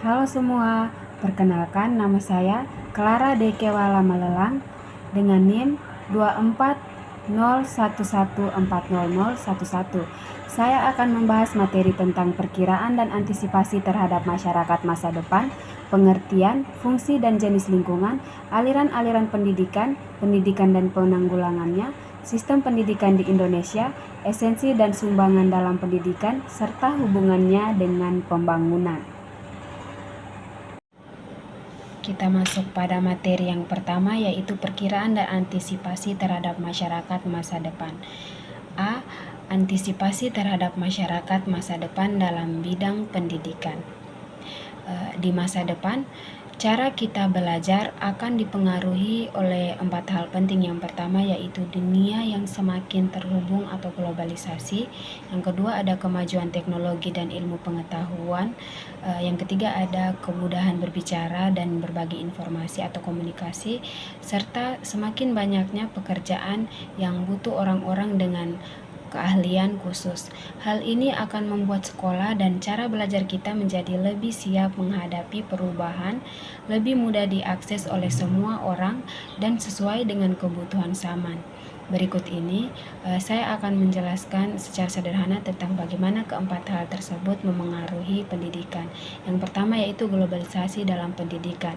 Halo semua, perkenalkan nama saya Clara Dekewala Malelang dengan NIM 24011400011. Saya akan membahas materi tentang perkiraan dan antisipasi terhadap masyarakat masa depan, pengertian, fungsi dan jenis lingkungan, aliran-aliran pendidikan, pendidikan dan penanggulangannya, sistem pendidikan di Indonesia, esensi dan sumbangan dalam pendidikan, serta hubungannya dengan pembangunan. Kita masuk pada materi yang pertama, yaitu perkiraan dan antisipasi terhadap masyarakat masa depan. A. Antisipasi terhadap masyarakat masa depan dalam bidang pendidikan. Di masa depan, cara kita belajar akan dipengaruhi oleh 4 hal penting. Yang pertama yaitu dunia yang semakin terhubung atau globalisasi. Yang kedua ada kemajuan teknologi dan ilmu pengetahuan. Yang ketiga ada kemudahan berbicara dan berbagi informasi atau komunikasi, serta semakin banyaknya pekerjaan yang butuh orang-orang dengan keahlian khusus. Hal ini akan membuat sekolah dan cara belajar kita menjadi lebih siap menghadapi perubahan, lebih mudah diakses oleh semua orang, dan sesuai dengan kebutuhan zaman. Berikut ini saya akan menjelaskan secara sederhana tentang bagaimana keempat hal tersebut memengaruhi pendidikan. Yang pertama yaitu globalisasi dalam pendidikan.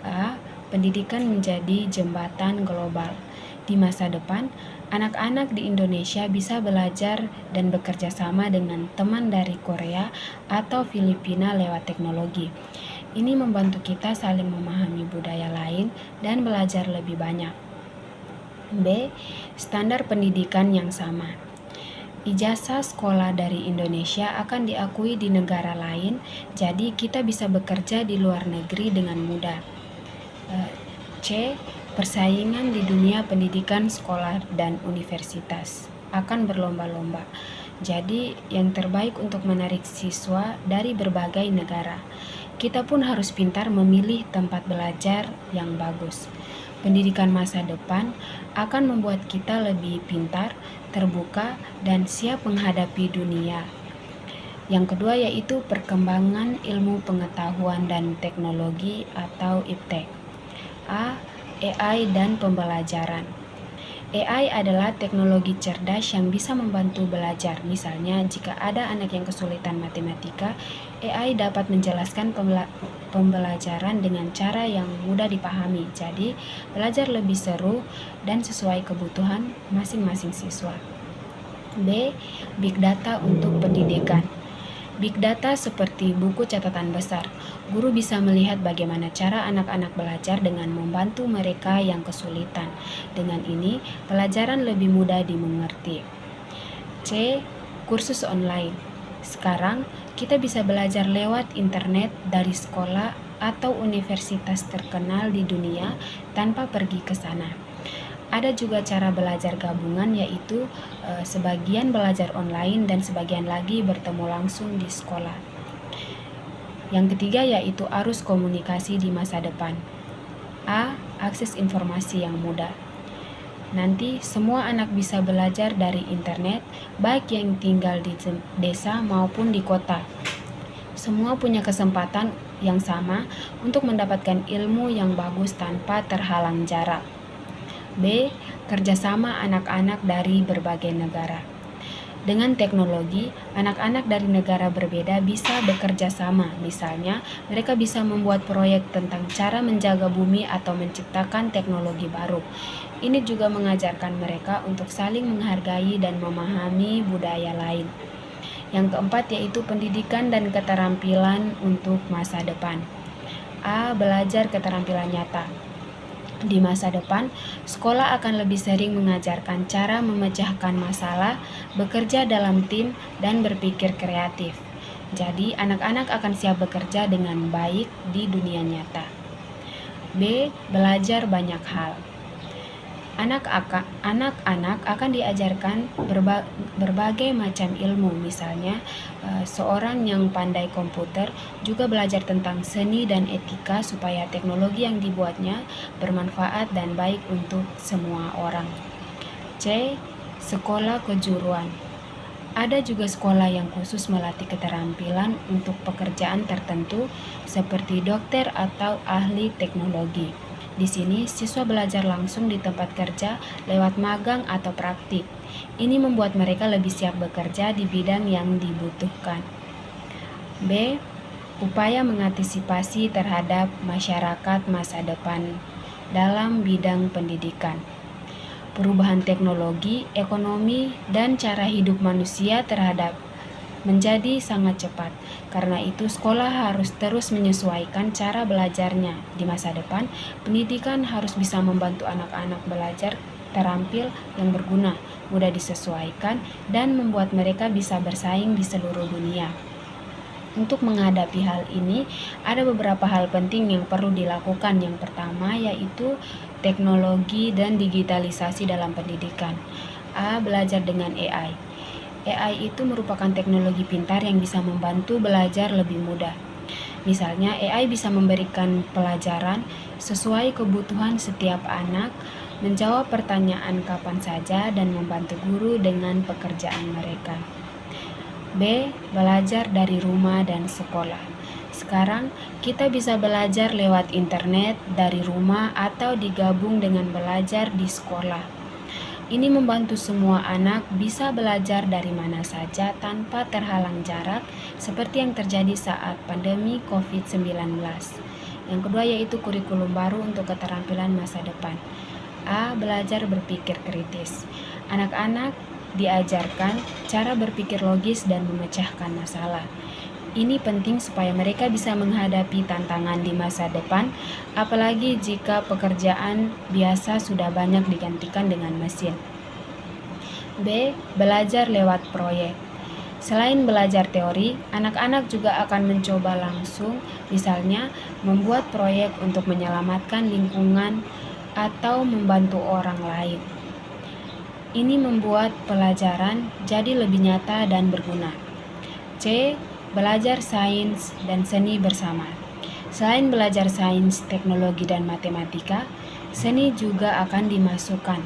A. Pendidikan menjadi jembatan global. Di masa depan, anak-anak di Indonesia bisa belajar dan bekerja sama dengan teman dari Korea atau Filipina lewat teknologi. Ini membantu kita saling memahami budaya lain dan belajar lebih banyak. B. Standar pendidikan yang sama. Ijazah sekolah dari Indonesia akan diakui di negara lain, jadi kita bisa bekerja di luar negeri dengan mudah. C. Persaingan di dunia pendidikan sekolah dan universitas akan berlomba-lomba. Jadi, yang terbaik untuk menarik siswa dari berbagai negara. Kita pun harus pintar memilih tempat belajar yang bagus. Pendidikan masa depan akan membuat kita lebih pintar, terbuka, dan siap menghadapi dunia. Yang kedua yaitu perkembangan ilmu pengetahuan dan teknologi atau IPTEK. A. AI dan pembelajaran. AI adalah teknologi cerdas yang bisa membantu belajar. Misalnya, jika ada anak yang kesulitan matematika, AI dapat menjelaskan pembelajaran dengan cara yang mudah dipahami. Jadi, belajar lebih seru dan sesuai kebutuhan masing-masing siswa. B. Big Data untuk pendidikan. Big Data seperti buku catatan besar. Guru bisa melihat bagaimana cara anak-anak belajar dengan membantu mereka yang kesulitan. Dengan ini, pelajaran lebih mudah dimengerti. C. Kursus online. Sekarang, kita bisa belajar lewat internet dari sekolah atau universitas terkenal di dunia tanpa pergi ke sana. Ada juga cara belajar gabungan, yaitu sebagian belajar online dan sebagian lagi bertemu langsung di sekolah. Yang ketiga yaitu arus komunikasi di masa depan. A. Akses informasi yang mudah. Nanti semua anak bisa belajar dari internet, baik yang tinggal di desa maupun di kota. Semua punya kesempatan yang sama untuk mendapatkan ilmu yang bagus tanpa terhalang jarak. B. Kerjasama anak-anak dari berbagai negara. Dengan teknologi, anak-anak dari negara berbeda bisa bekerja sama. Misalnya, mereka bisa membuat proyek tentang cara menjaga bumi atau menciptakan teknologi baru. Ini juga mengajarkan mereka untuk saling menghargai dan memahami budaya lain. Yang keempat yaitu pendidikan dan keterampilan untuk masa depan. A. Belajar keterampilan nyata. Di masa depan, sekolah akan lebih sering mengajarkan cara memecahkan masalah, bekerja dalam tim, dan berpikir kreatif. Jadi, anak-anak akan siap bekerja dengan baik di dunia nyata. B. Belajar banyak hal. Anak-anak akan diajarkan berbagai macam ilmu. Misalnya, seorang yang pandai komputer juga belajar tentang seni dan etika supaya teknologi yang dibuatnya bermanfaat dan baik untuk semua orang. C. Sekolah kejuruan. Ada juga sekolah yang khusus melatih keterampilan untuk pekerjaan tertentu seperti dokter atau ahli teknologi. Di sini, siswa belajar langsung di tempat kerja lewat magang atau praktik. Ini membuat mereka lebih siap bekerja di bidang yang dibutuhkan. B. Upaya mengantisipasi terhadap masyarakat masa depan dalam bidang pendidikan. Perubahan teknologi, ekonomi, dan cara hidup manusia terhadap menjadi sangat cepat. Karena itu, sekolah harus terus menyesuaikan cara belajarnya. Di masa depan, pendidikan harus bisa membantu anak-anak belajar terampil yang berguna, mudah disesuaikan, dan membuat mereka bisa bersaing di seluruh dunia. Untuk menghadapi hal ini, ada beberapa hal penting yang perlu dilakukan. Yang pertama yaitu teknologi dan digitalisasi dalam pendidikan. A. Belajar dengan AI. AI itu merupakan teknologi pintar yang bisa membantu belajar lebih mudah. Misalnya, AI bisa memberikan pelajaran sesuai kebutuhan setiap anak, menjawab pertanyaan kapan saja, dan membantu guru dengan pekerjaan mereka. B. Belajar dari rumah dan sekolah. Sekarang, kita bisa belajar lewat internet, dari rumah, atau digabung dengan belajar di sekolah. Ini membantu semua anak bisa belajar dari mana saja tanpa terhalang jarak, seperti yang terjadi saat pandemi COVID-19. Yang kedua yaitu kurikulum baru untuk keterampilan masa depan. A. Belajar berpikir kritis. Anak-anak diajarkan cara berpikir logis dan memecahkan masalah. Ini penting supaya mereka bisa menghadapi tantangan di masa depan, apalagi jika pekerjaan biasa sudah banyak digantikan dengan mesin. B. Belajar lewat proyek. Selain belajar teori, anak-anak juga akan mencoba langsung, misalnya membuat proyek untuk menyelamatkan lingkungan atau membantu orang lain. Ini membuat pelajaran jadi lebih nyata dan berguna. C. Belajar sains dan seni bersama. Selain belajar sains, teknologi, dan matematika, seni juga akan dimasukkan.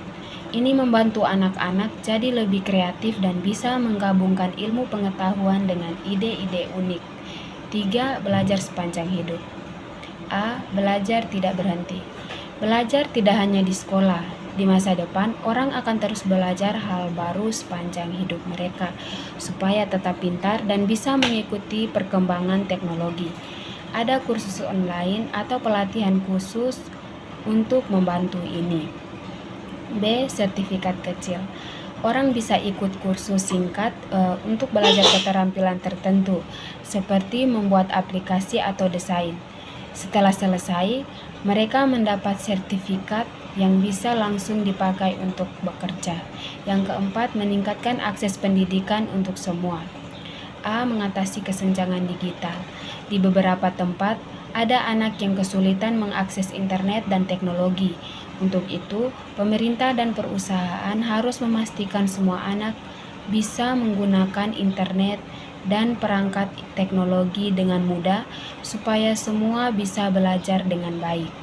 Ini membantu anak-anak jadi lebih kreatif dan bisa menggabungkan ilmu pengetahuan dengan ide-ide unik. 3. Belajar sepanjang hidup. A. Belajar tidak berhenti. Belajar tidak hanya di sekolah. Di masa depan, orang akan terus belajar hal baru sepanjang hidup mereka, supaya tetap pintar dan bisa mengikuti perkembangan teknologi. Ada kursus online atau pelatihan khusus untuk membantu ini. B. Sertifikat kecil. Orang bisa ikut kursus singkat untuk belajar keterampilan tertentu, seperti membuat aplikasi atau desain. Setelah selesai, mereka mendapat sertifikat yang bisa langsung dipakai untuk bekerja. Yang keempat, meningkatkan akses pendidikan untuk semua. A. Mengatasi kesenjangan digital. Di beberapa tempat, ada anak yang kesulitan mengakses internet dan teknologi. Untuk itu, pemerintah dan perusahaan harus memastikan semua anak bisa menggunakan internet dan perangkat teknologi dengan mudah, supaya semua bisa belajar dengan baik.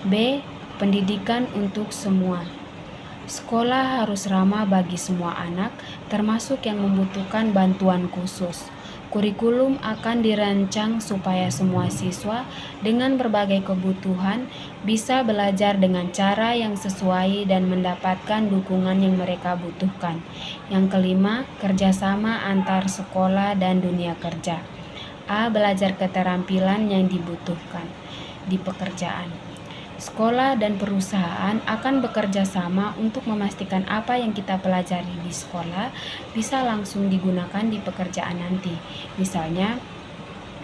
B. Pendidikan untuk semua. Sekolah harus ramah bagi semua anak, termasuk yang membutuhkan bantuan khusus. Kurikulum akan dirancang supaya semua siswa dengan berbagai kebutuhan bisa belajar dengan cara yang sesuai dan mendapatkan dukungan yang mereka butuhkan. Yang kelima, kerjasama antar sekolah dan dunia kerja. A. Belajar keterampilan yang dibutuhkan di pekerjaan. Sekolah dan perusahaan akan bekerja sama untuk memastikan apa yang kita pelajari di sekolah bisa langsung digunakan di pekerjaan nanti. Misalnya,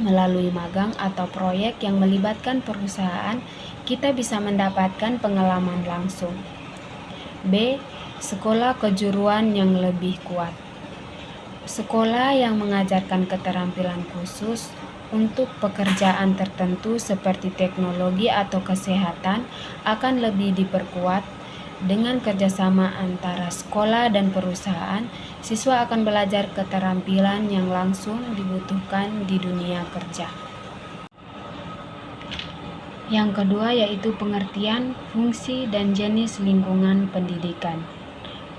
melalui magang atau proyek yang melibatkan perusahaan, kita bisa mendapatkan pengalaman langsung. B. Sekolah kejuruan yang lebih kuat. Sekolah yang mengajarkan keterampilan khusus untuk pekerjaan tertentu seperti teknologi atau kesehatan akan lebih diperkuat. Dengan kerjasama antara sekolah dan perusahaan, siswa akan belajar keterampilan yang langsung dibutuhkan di dunia kerja. Yang kedua yaitu pengertian, fungsi, dan jenis lingkungan pendidikan.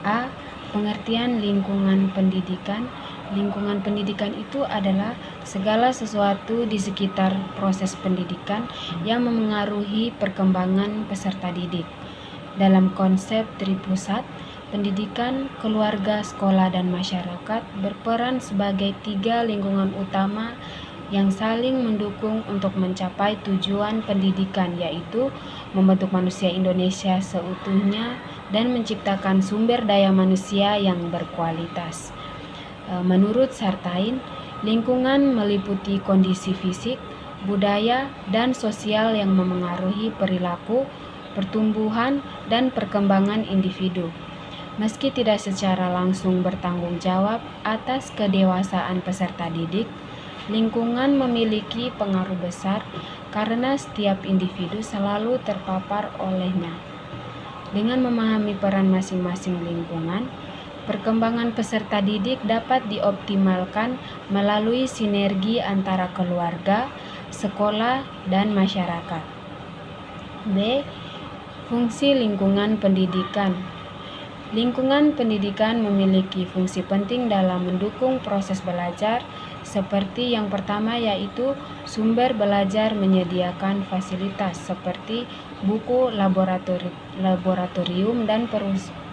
A. Pengertian lingkungan pendidikan. Lingkungan pendidikan itu adalah segala sesuatu di sekitar proses pendidikan yang memengaruhi perkembangan peserta didik. Dalam konsep tripusat, pendidikan, keluarga, sekolah, dan masyarakat berperan sebagai 3 lingkungan utama yang saling mendukung untuk mencapai tujuan pendidikan, yaitu membentuk manusia Indonesia seutuhnya dan menciptakan sumber daya manusia yang berkualitas. Menurut Sartain, lingkungan meliputi kondisi fisik, budaya, dan sosial yang memengaruhi perilaku, pertumbuhan, dan perkembangan individu. Meski tidak secara langsung bertanggung jawab atas kedewasaan peserta didik, lingkungan memiliki pengaruh besar karena setiap individu selalu terpapar olehnya. Dengan memahami peran masing-masing lingkungan, perkembangan peserta didik dapat dioptimalkan melalui sinergi antara keluarga, sekolah, dan masyarakat. B. Fungsi lingkungan pendidikan. Lingkungan pendidikan memiliki fungsi penting dalam mendukung proses belajar, seperti yang pertama yaitu sumber belajar menyediakan fasilitas seperti buku, laboratorium,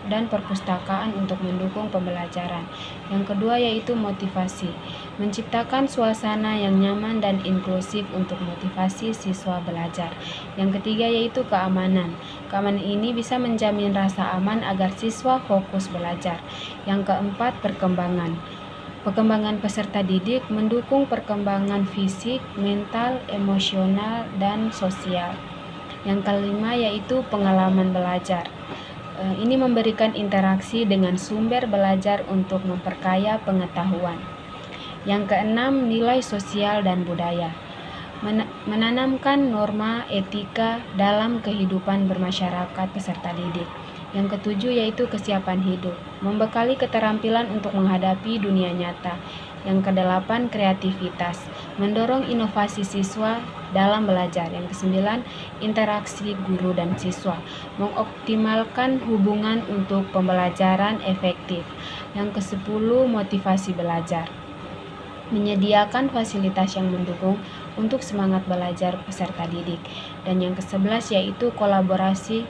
dan perpustakaan untuk mendukung pembelajaran. Yang kedua yaitu motivasi, menciptakan suasana yang nyaman dan inklusif untuk motivasi siswa belajar. Yang ketiga yaitu keamanan. Keamanan ini bisa menjamin rasa aman agar siswa fokus belajar. Yang keempat, perkembangan. Perkembangan peserta didik mendukung perkembangan fisik, mental, emosional, dan sosial. Yang kelima yaitu pengalaman belajar. Ini memberikan interaksi dengan sumber belajar untuk memperkaya pengetahuan. Yang keenam, nilai sosial dan budaya. Menanamkan norma etika dalam kehidupan bermasyarakat peserta didik. Yang ketujuh yaitu kesiapan hidup, membekali keterampilan untuk menghadapi dunia nyata. Yang kedelapan, kreativitas, mendorong inovasi siswa dalam belajar. Yang kesembilan, interaksi guru dan siswa, mengoptimalkan hubungan untuk pembelajaran efektif. Yang kesepuluh, motivasi belajar, menyediakan fasilitas yang mendukung untuk semangat belajar peserta didik. Dan yang ke-11 yaitu kolaborasi,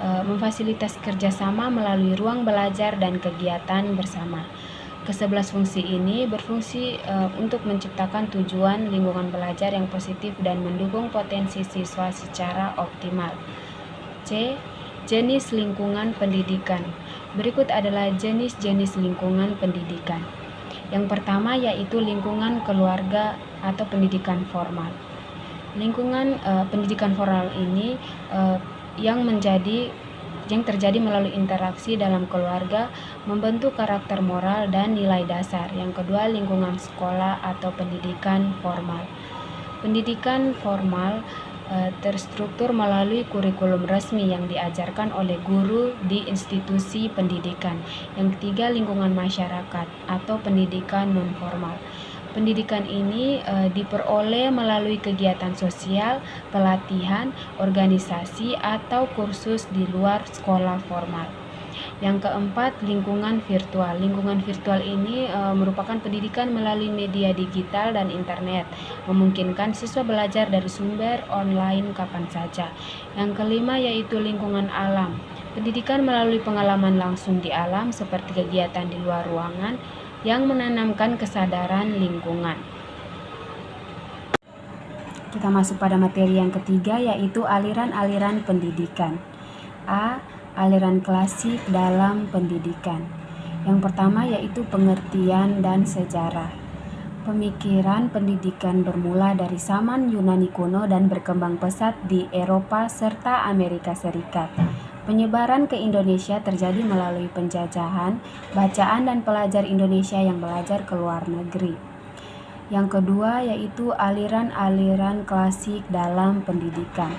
memfasilitasi kerjasama melalui ruang belajar dan kegiatan bersama. Ke-11 fungsi ini berfungsi untuk menciptakan tujuan lingkungan belajar yang positif dan mendukung potensi siswa secara optimal. C. Jenis lingkungan pendidikan. Berikut adalah jenis-jenis lingkungan pendidikan. Yang pertama yaitu lingkungan keluarga atau pendidikan formal. Lingkungan pendidikan formal ini yang terjadi melalui interaksi dalam keluarga, membentuk karakter moral dan nilai dasar. Yang kedua, lingkungan sekolah atau pendidikan formal. Pendidikan formal terstruktur melalui kurikulum resmi yang diajarkan oleh guru di institusi pendidikan. Yang ketiga, lingkungan masyarakat atau pendidikan non-formal. Pendidikan ini diperoleh melalui kegiatan sosial, pelatihan, organisasi, atau kursus di luar sekolah formal. Yang keempat, lingkungan virtual. Lingkungan virtual ini merupakan pendidikan melalui media digital dan internet, memungkinkan siswa belajar dari sumber online kapan saja. Yang kelima yaitu lingkungan alam. Pendidikan melalui pengalaman langsung di alam seperti kegiatan di luar ruangan yang menanamkan kesadaran lingkungan. Kita masuk pada materi yang ketiga yaitu aliran-aliran pendidikan. A. Aliran klasik dalam pendidikan. Yang pertama yaitu pengertian dan sejarah. Pemikiran pendidikan bermula dari zaman Yunani kuno dan berkembang pesat di Eropa serta Amerika Serikat. Penyebaran ke Indonesia terjadi melalui penjajahan, bacaan dan pelajar Indonesia yang belajar ke luar negeri. Yang kedua yaitu aliran-aliran klasik dalam pendidikan.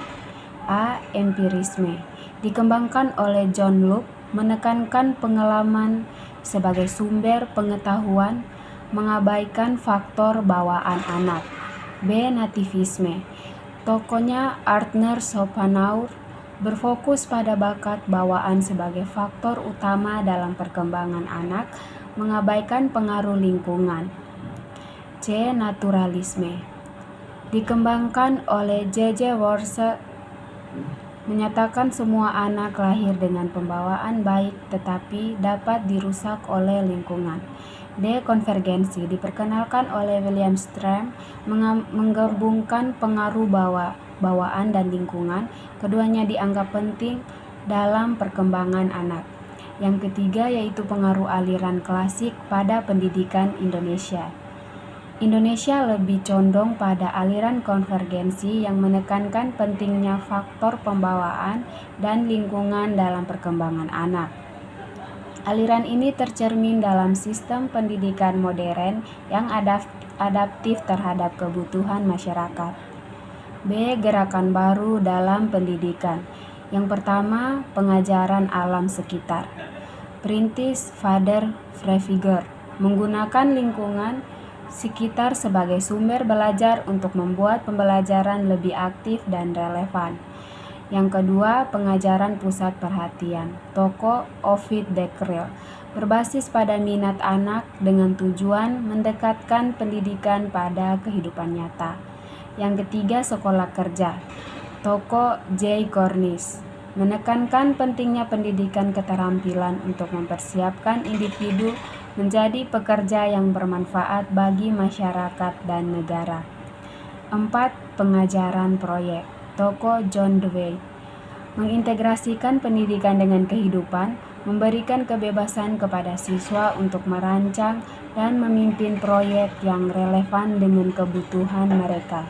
A. Empirisme. Dikembangkan oleh John Locke, menekankan pengalaman sebagai sumber pengetahuan, mengabaikan faktor bawaan anak. B. Nativisme. Tokohnya Arthur Schopenhauer berfokus pada bakat bawaan sebagai faktor utama dalam perkembangan anak, mengabaikan pengaruh lingkungan. C. Naturalisme dikembangkan oleh J.J. Worcester menyatakan semua anak lahir dengan pembawaan baik tetapi dapat dirusak oleh lingkungan. D. Konvergensi diperkenalkan oleh William Strauss menggabungkan pengaruh bawaan dan lingkungan. Keduanya dianggap penting dalam perkembangan anak. Yang ketiga yaitu pengaruh aliran klasik pada pendidikan Indonesia. Indonesia lebih condong pada aliran konvergensi yang menekankan pentingnya faktor pembawaan dan lingkungan dalam perkembangan anak. Aliran ini tercermin dalam sistem pendidikan modern yang adaptif terhadap kebutuhan masyarakat. B. Gerakan baru dalam pendidikan. Yang pertama, pengajaran alam sekitar. Perintis Father Freviger menggunakan lingkungan sekitar sebagai sumber belajar untuk membuat pembelajaran lebih aktif dan relevan. Yang kedua, pengajaran pusat perhatian. Toko Ovid Decrel berbasis pada minat anak dengan tujuan mendekatkan pendidikan pada kehidupan nyata. Yang ketiga, sekolah kerja. Toko J. Cornish menekankan pentingnya pendidikan keterampilan untuk mempersiapkan individu menjadi pekerja yang bermanfaat bagi masyarakat dan negara. 4. Pengajaran proyek. Toko John Dewey mengintegrasikan pendidikan dengan kehidupan, memberikan kebebasan kepada siswa untuk merancang dan memimpin proyek yang relevan dengan kebutuhan mereka.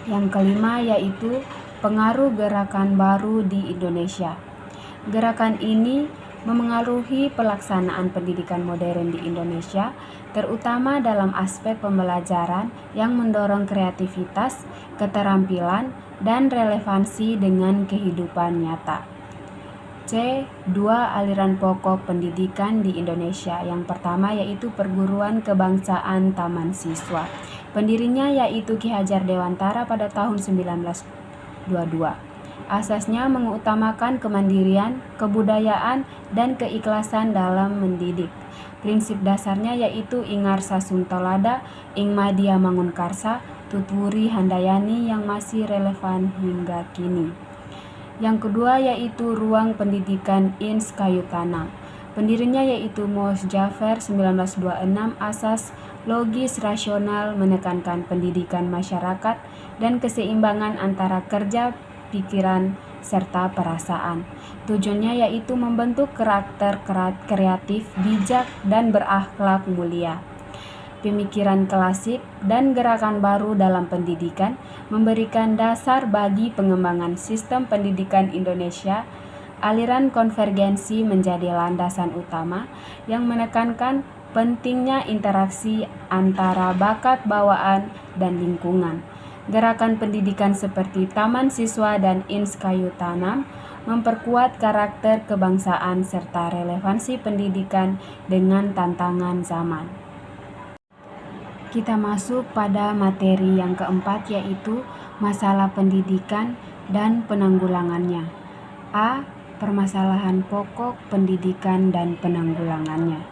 Yang kelima yaitu pengaruh gerakan baru di Indonesia. Gerakan ini memengaruhi pelaksanaan pendidikan modern di Indonesia, terutama dalam aspek pembelajaran yang mendorong kreativitas, keterampilan, dan relevansi dengan kehidupan nyata. C. 2 aliran pokok pendidikan di Indonesia. Yang pertama yaitu Perguruan Kebangsaan Taman Siswa. Pendirinya yaitu Ki Hajar Dewantara pada tahun 1922. Asasnya mengutamakan kemandirian, kebudayaan, dan keikhlasan dalam mendidik. Prinsip dasarnya yaitu Ingarsa Suntolada, Ing Madya Mangunkarsa, Tutwuri Handayani yang masih relevan hingga kini. Yang kedua yaitu Ruang Pendidikan Ins Kayu Tanam. Pendirinya yaitu Mos Jaffer 1926. Asas logis rasional menekankan pendidikan masyarakat dan keseimbangan antara kerja, pikiran, serta perasaan. Tujuannya yaitu membentuk karakter kreatif, bijak, dan berakhlak mulia. Pemikiran klasik dan gerakan baru dalam pendidikan memberikan dasar bagi pengembangan sistem pendidikan Indonesia. Aliran konvergensi menjadi landasan utama yang menekankan pentingnya interaksi antara bakat bawaan dan lingkungan. Gerakan pendidikan seperti Taman Siswa dan Ins Kayu Tanam memperkuat karakter kebangsaan serta relevansi pendidikan dengan tantangan zaman. Kita masuk pada materi yang keempat yaitu masalah pendidikan dan penanggulangannya. A. Permasalahan pokok pendidikan dan penanggulangannya.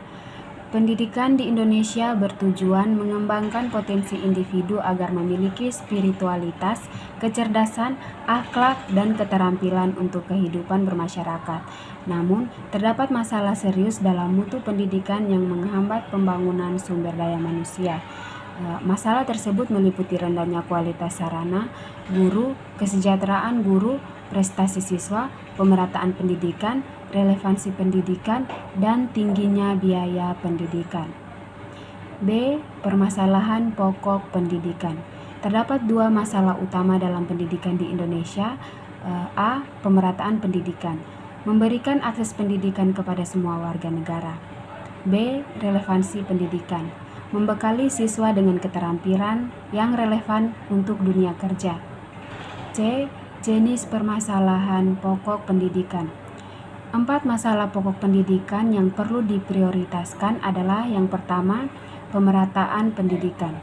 Pendidikan di Indonesia bertujuan mengembangkan potensi individu agar memiliki spiritualitas, kecerdasan, akhlak, dan keterampilan untuk kehidupan bermasyarakat. Namun, terdapat masalah serius dalam mutu pendidikan yang menghambat pembangunan sumber daya manusia. Masalah tersebut meliputi rendahnya kualitas sarana, guru, kesejahteraan guru, prestasi siswa, pemerataan pendidikan, relevansi pendidikan, dan tingginya biaya pendidikan. B. Permasalahan pokok pendidikan. Terdapat dua masalah utama dalam pendidikan di Indonesia. A. Pemerataan pendidikan, memberikan akses pendidikan kepada semua warga negara. B. Relevansi pendidikan, membekali siswa dengan keterampilan yang relevan untuk dunia kerja. C. Jenis permasalahan pokok pendidikan. 4 masalah pokok pendidikan yang perlu diprioritaskan adalah yang pertama, pemerataan pendidikan.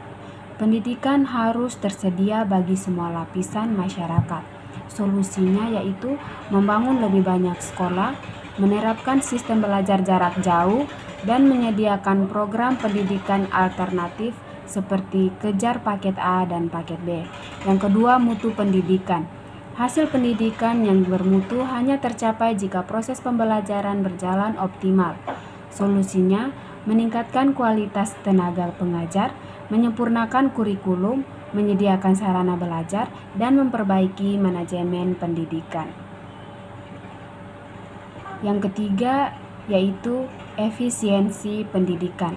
Pendidikan harus tersedia bagi semua lapisan masyarakat. Solusinya yaitu membangun lebih banyak sekolah, menerapkan sistem belajar jarak jauh, dan menyediakan program pendidikan alternatif seperti kejar paket A dan paket B. Yang kedua, mutu pendidikan. Hasil pendidikan yang bermutu hanya tercapai jika proses pembelajaran berjalan optimal. Solusinya, meningkatkan kualitas tenaga pengajar, menyempurnakan kurikulum, menyediakan sarana belajar, dan memperbaiki manajemen pendidikan. Yang ketiga yaitu efisiensi pendidikan.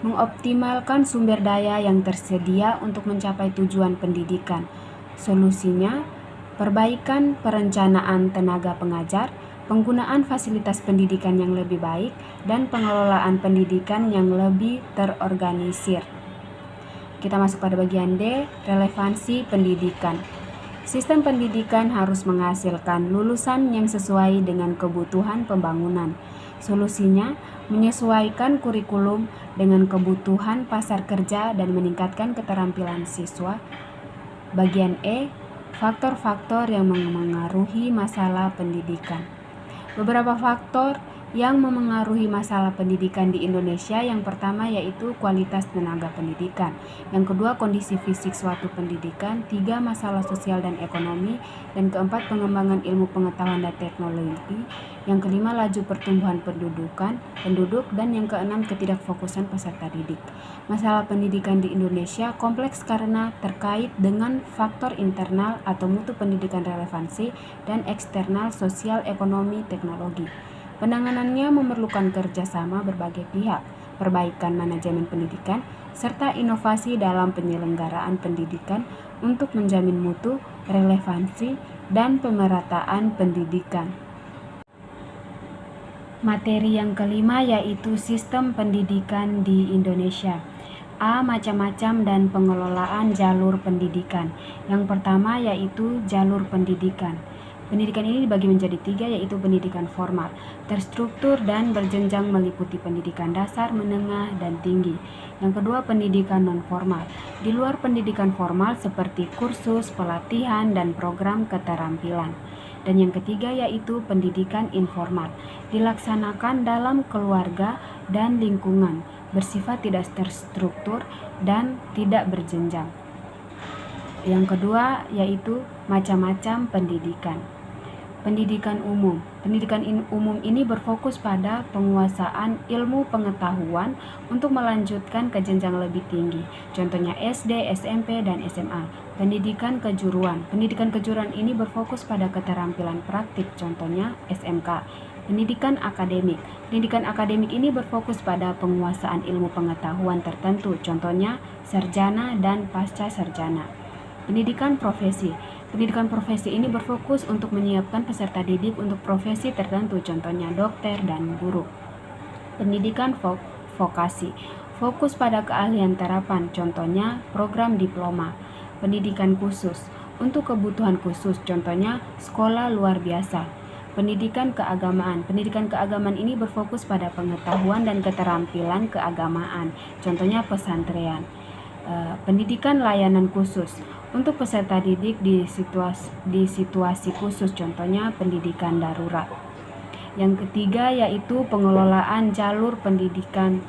Mengoptimalkan sumber daya yang tersedia untuk mencapai tujuan pendidikan. Solusinya, perbaikan perencanaan tenaga pengajar, penggunaan fasilitas pendidikan yang lebih baik, dan pengelolaan pendidikan yang lebih terorganisir. Kita masuk pada bagian D, relevansi pendidikan. Sistem pendidikan harus menghasilkan lulusan yang sesuai dengan kebutuhan pembangunan. Solusinya, menyesuaikan kurikulum dengan kebutuhan pasar kerja dan meningkatkan keterampilan siswa. Bagian E, faktor-faktor yang memengaruhi masalah pendidikan. Beberapa faktor yang memengaruhi masalah pendidikan di Indonesia, yang pertama yaitu kualitas tenaga pendidikan, yang kedua kondisi fisik suatu pendidikan, tiga masalah sosial dan ekonomi, dan keempat pengembangan ilmu pengetahuan dan teknologi, yang kelima laju pertumbuhan penduduk, dan yang keenam ketidakfokusan peserta didik. Masalah pendidikan di Indonesia kompleks karena terkait dengan faktor internal atau mutu pendidikan relevansi dan eksternal sosial ekonomi teknologi. Penanganannya memerlukan kerjasama berbagai pihak, perbaikan manajemen pendidikan, serta inovasi dalam penyelenggaraan pendidikan untuk menjamin mutu, relevansi, dan pemerataan pendidikan. Materi yang kelima yaitu sistem pendidikan di Indonesia. A. Macam-macam dan pengelolaan jalur pendidikan. Yang pertama yaitu jalur pendidikan. Pendidikan ini dibagi menjadi tiga, yaitu pendidikan formal, terstruktur dan berjenjang meliputi pendidikan dasar, menengah, dan tinggi. Yang kedua, pendidikan non-formal. Di luar pendidikan formal seperti kursus, pelatihan, dan program keterampilan. Dan yang ketiga yaitu pendidikan informal, dilaksanakan dalam keluarga dan lingkungan, bersifat tidak terstruktur dan tidak berjenjang. Yang kedua yaitu macam-macam pendidikan. Pendidikan umum. Pendidikan umum ini berfokus pada penguasaan ilmu pengetahuan untuk melanjutkan ke jenjang lebih tinggi. Contohnya SD, SMP, dan SMA. Pendidikan kejuruan. Pendidikan kejuruan ini berfokus pada keterampilan praktik. Contohnya SMK. Pendidikan akademik. Pendidikan akademik ini berfokus pada penguasaan ilmu pengetahuan tertentu. Contohnya sarjana dan pasca sarjana. Pendidikan profesi. Pendidikan profesi ini berfokus untuk menyiapkan peserta didik untuk profesi tertentu, contohnya dokter dan guru. Pendidikan vokasi. Fokus pada keahlian terapan, contohnya program diploma. Pendidikan khusus. Untuk kebutuhan khusus, contohnya sekolah luar biasa. Pendidikan keagamaan. Pendidikan keagamaan ini berfokus pada pengetahuan dan keterampilan keagamaan, contohnya pesantren. Pendidikan layanan khusus untuk peserta didik di situasi khusus, contohnya pendidikan darurat. Yang ketiga yaitu pengelolaan jalur pendidikan.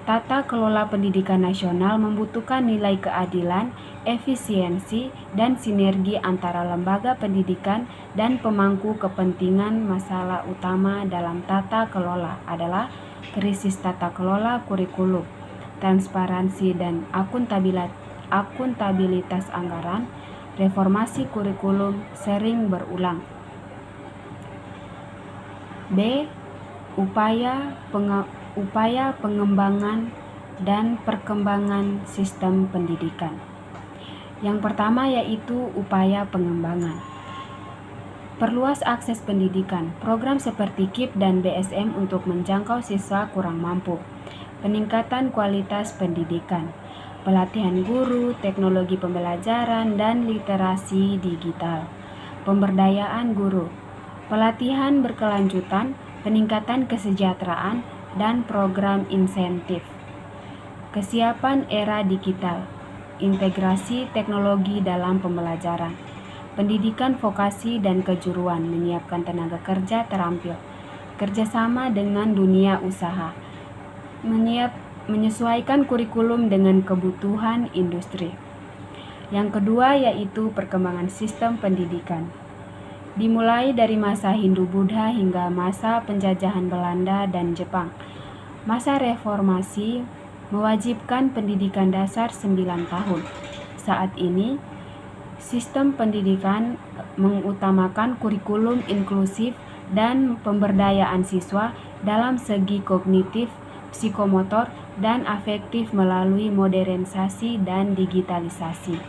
Tata kelola pendidikan nasional membutuhkan nilai keadilan, efisiensi, dan sinergi antara lembaga pendidikan dan pemangku kepentingan. Masalah utama dalam tata kelola adalah krisis tata kelola kurikulum, transparansi dan akuntabilitas anggaran, reformasi kurikulum sering berulang. B. Upaya pengembangan dan perkembangan sistem pendidikan. Yang pertama yaitu upaya pengembangan. Perluas akses pendidikan. Program seperti KIP dan BSM untuk menjangkau siswa kurang mampu. Peningkatan kualitas pendidikan. Pelatihan guru, teknologi pembelajaran, dan literasi digital. Pemberdayaan guru. Pelatihan berkelanjutan, peningkatan kesejahteraan, dan program insentif. Kesiapan era digital. Integrasi teknologi dalam pembelajaran. pendidikan vokasi dan kejuruan, menyiapkan tenaga kerja terampil, kerjasama dengan dunia usaha, menyesuaikan kurikulum dengan kebutuhan industri. Yang kedua yaitu perkembangan sistem pendidikan. Dimulai dari masa Hindu-Buddha hingga masa penjajahan Belanda dan Jepang. Masa reformasi mewajibkan pendidikan dasar 9 tahun. Saat ini, sistem pendidikan mengutamakan kurikulum inklusif dan pemberdayaan siswa dalam segi kognitif, psikomotor, dan afektif melalui modernisasi dan digitalisasi.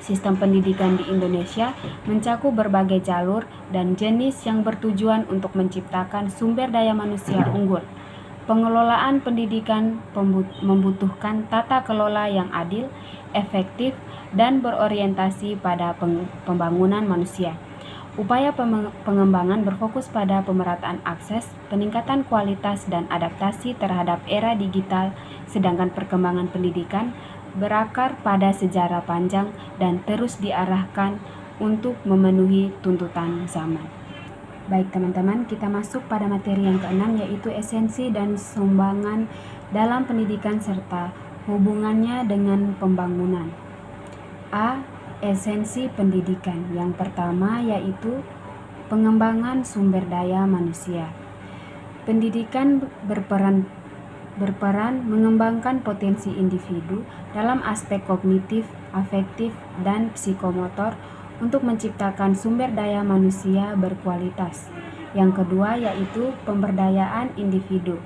Sistem pendidikan di Indonesia mencakup berbagai jalur dan jenis yang bertujuan untuk menciptakan sumber daya manusia unggul. Pengelolaan pendidikan membutuhkan tata kelola yang adil, efektif, dan berorientasi pada pembangunan manusia. Upaya pengembangan berfokus pada pemerataan akses, peningkatan kualitas, dan adaptasi terhadap era digital, sedangkan perkembangan pendidikan berakar pada sejarah panjang dan terus diarahkan untuk memenuhi tuntutan zaman. Baik teman-teman, kita masuk pada materi yang keenam, yaitu esensi dan sumbangan dalam pendidikan serta hubungannya dengan pembangunan. A. Esensi pendidikan. Yang pertama yaitu pengembangan sumber daya manusia. Pendidikan berperan mengembangkan potensi individu dalam aspek kognitif, afektif, dan psikomotor untuk menciptakan sumber daya manusia berkualitas. Yang kedua yaitu pemberdayaan individu,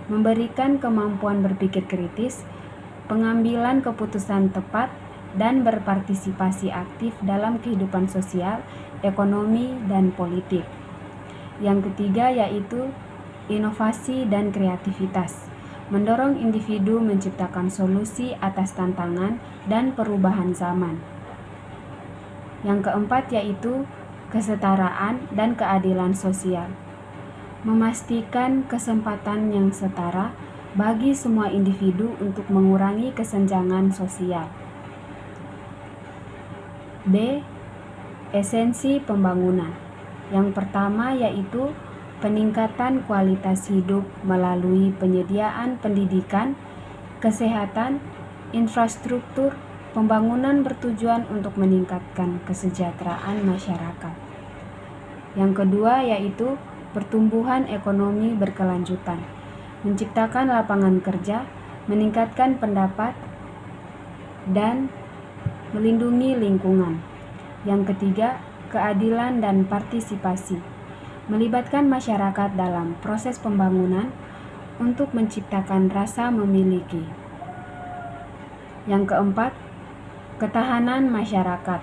memberikan kemampuan berpikir kritis, pengambilan keputusan tepat, dan berpartisipasi aktif dalam kehidupan sosial, ekonomi, dan politik. Yang ketiga yaitu inovasi dan kreativitas, mendorong individu menciptakan solusi atas tantangan dan perubahan zaman. Yang keempat yaitu kesetaraan dan keadilan sosial, memastikan kesempatan yang setara bagi semua individu untuk mengurangi kesenjangan sosial. B. Esensi pembangunan. Yang pertama yaitu peningkatan kualitas hidup melalui penyediaan pendidikan, kesehatan, infrastruktur. Pembangunan bertujuan untuk meningkatkan kesejahteraan masyarakat. Yang kedua yaitu pertumbuhan ekonomi berkelanjutan, menciptakan lapangan kerja, meningkatkan pendapat, dan melindungi lingkungan. Yang ketiga, keadilan dan partisipasi, melibatkan masyarakat dalam proses pembangunan untuk menciptakan rasa memiliki. Yang keempat, ketahanan masyarakat,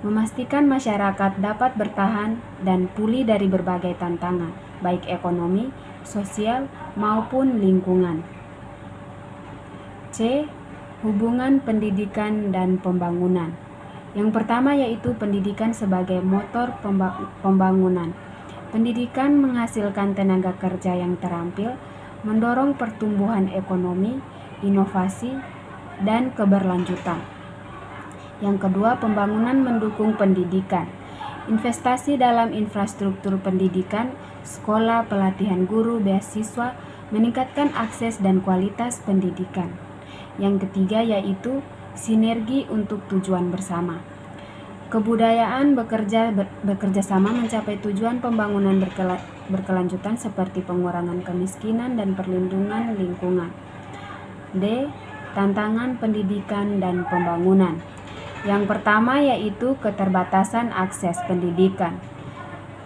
memastikan masyarakat dapat bertahan dan pulih dari berbagai tantangan, baik ekonomi, sosial, maupun lingkungan. C. Hubungan pendidikan dan pembangunan. Yang pertama yaitu pendidikan sebagai motor pembangunan. Pendidikan menghasilkan tenaga kerja yang terampil, mendorong pertumbuhan ekonomi, inovasi, dan keberlanjutan. Yang kedua, pembangunan mendukung pendidikan. Investasi dalam infrastruktur pendidikan, sekolah, pelatihan guru, beasiswa, meningkatkan akses dan kualitas pendidikan. Yang ketiga yaitu sinergi untuk tujuan bersama. Kebudayaan bekerja sama mencapai tujuan pembangunan berkelanjutan seperti pengurangan kemiskinan dan perlindungan lingkungan. D. Tantangan pendidikan dan pembangunan. Yang pertama yaitu keterbatasan akses pendidikan,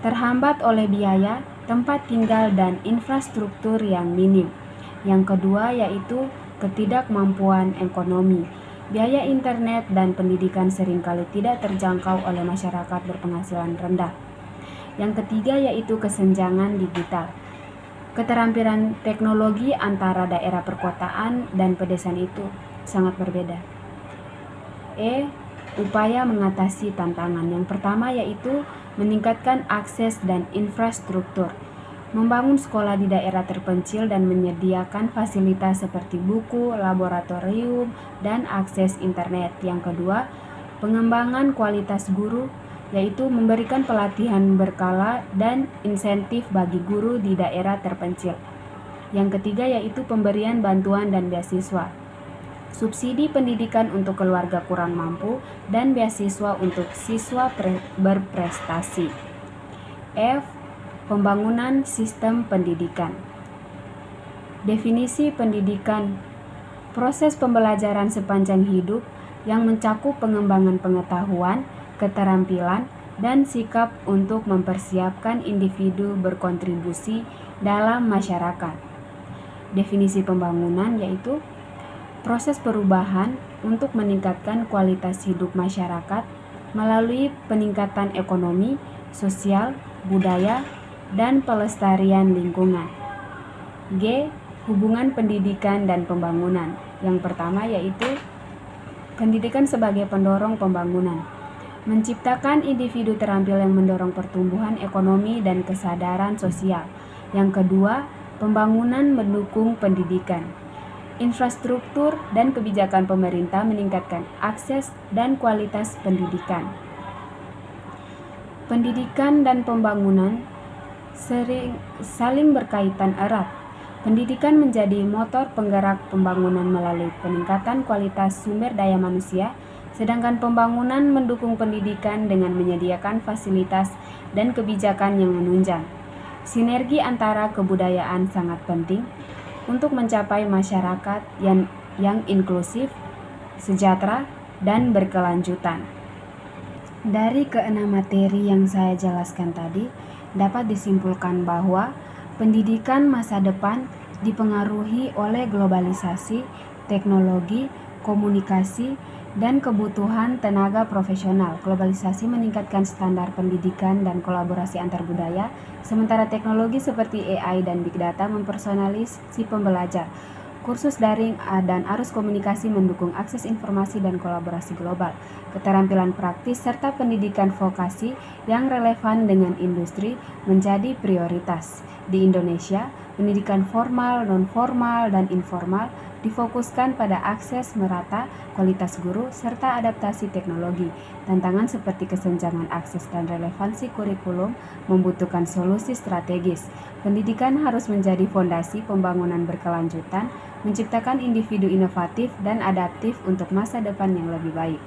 terhambat oleh biaya, tempat tinggal, dan infrastruktur yang minim. Yang kedua yaitu ketidakmampuan ekonomi. Biaya internet dan pendidikan seringkali tidak terjangkau oleh masyarakat berpenghasilan rendah. Yang ketiga yaitu kesenjangan digital. Keterampilan teknologi antara daerah perkotaan dan pedesaan itu sangat berbeda. E. Upaya mengatasi tantangan. Yang pertama yaitu meningkatkan akses dan infrastruktur, membangun sekolah di daerah terpencil dan menyediakan fasilitas seperti buku, laboratorium, dan akses internet. Yang kedua, pengembangan kualitas guru, yaitu memberikan pelatihan berkala dan insentif bagi guru di daerah terpencil. Yang ketiga yaitu pemberian bantuan dan beasiswa, subsidi pendidikan untuk keluarga kurang mampu, dan beasiswa untuk siswa berprestasi. F. Pembangunan sistem pendidikan. Definisi pendidikan: proses pembelajaran sepanjang hidup yang mencakup pengembangan pengetahuan, keterampilan, dan sikap untuk mempersiapkan individu berkontribusi dalam masyarakat. Definisi pembangunan yaitu proses perubahan untuk meningkatkan kualitas hidup masyarakat melalui peningkatan ekonomi, sosial, budaya, dan pelestarian lingkungan. G. Hubungan pendidikan dan pembangunan. Yang pertama yaitu pendidikan sebagai pendorong pembangunan, menciptakan individu terampil yang mendorong pertumbuhan ekonomi dan kesadaran sosial. Yang kedua, pembangunan mendukung pendidikan. Infrastruktur dan kebijakan pemerintah meningkatkan akses dan kualitas pendidikan. Pendidikan dan pembangunan saling berkaitan erat. Pendidikan menjadi motor penggerak pembangunan melalui peningkatan kualitas sumber daya manusia, sedangkan pembangunan mendukung pendidikan dengan menyediakan fasilitas dan kebijakan yang menunjang. Sinergi antara kebudayaan sangat penting untuk mencapai masyarakat yang inklusif, sejahtera, dan berkelanjutan. Dari keenam materi yang saya jelaskan tadi, dapat disimpulkan bahwa pendidikan masa depan dipengaruhi oleh globalisasi, teknologi, komunikasi, dan kebutuhan tenaga profesional. Globalisasi meningkatkan standar pendidikan dan kolaborasi antar budaya, sementara teknologi seperti AI dan Big Data mempersonalisasi pembelajar. Kursus daring dan arus komunikasi mendukung akses informasi dan kolaborasi global. Keterampilan praktis serta pendidikan vokasi yang relevan dengan industri menjadi prioritas. Di Indonesia, pendidikan formal, non-formal, dan informal difokuskan pada akses merata, kualitas guru, serta adaptasi teknologi. Tantangan seperti kesenjangan akses dan relevansi kurikulum membutuhkan solusi strategis. Pendidikan harus menjadi fondasi pembangunan berkelanjutan, menciptakan individu inovatif dan adaptif untuk masa depan yang lebih baik.